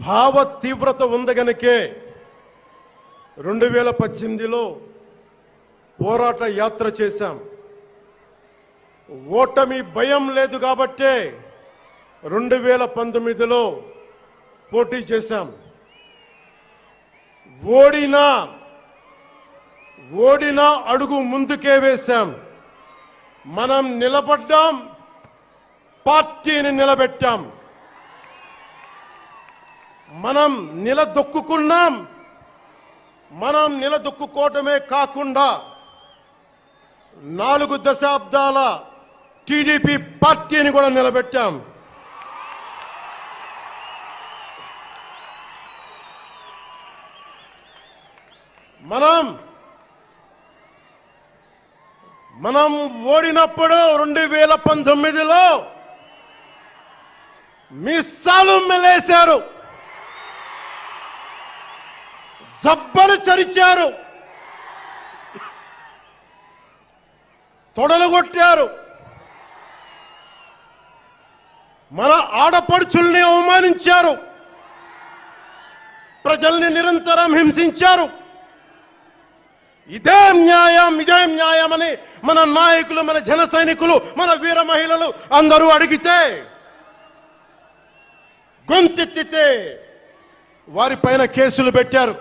భావ తీవ్రత ఉంది గనుకే 2018లో పోరాట యాత్ర చేశాం. ఓటమి భయం లేదు కాబట్టే 2019లో పోటీ చేశాం. ఓడినా అడుగు ముందుకే వేశాం. మనం నిలబడ్డాం, పార్టీని నిలబెట్టాం. మనం నిలదొక్కుకున్నాం. మనం నిలదొక్కుకోవటమే కాకుండా 4 దశాబ్దాల టీడీపీ పార్టీని కూడా నిలబెట్టాం. మనం ఓడినప్పుడు 2019లో మీసాలు మెలేశారు, జబ్బలు చరిచారు, తొడలు కొట్టారు, మన ఆడపడుచుల్ని అవమానించారు, ప్రజల్ని నిరంతరం హింసించారు. ఇదే న్యాయమని మన నాయకులు, మన జన సైనికులు, మన వీర మహిళలు అందరూ అడిగితే, గొంతెత్తితే వారిపైన కేసులు పెట్టారు.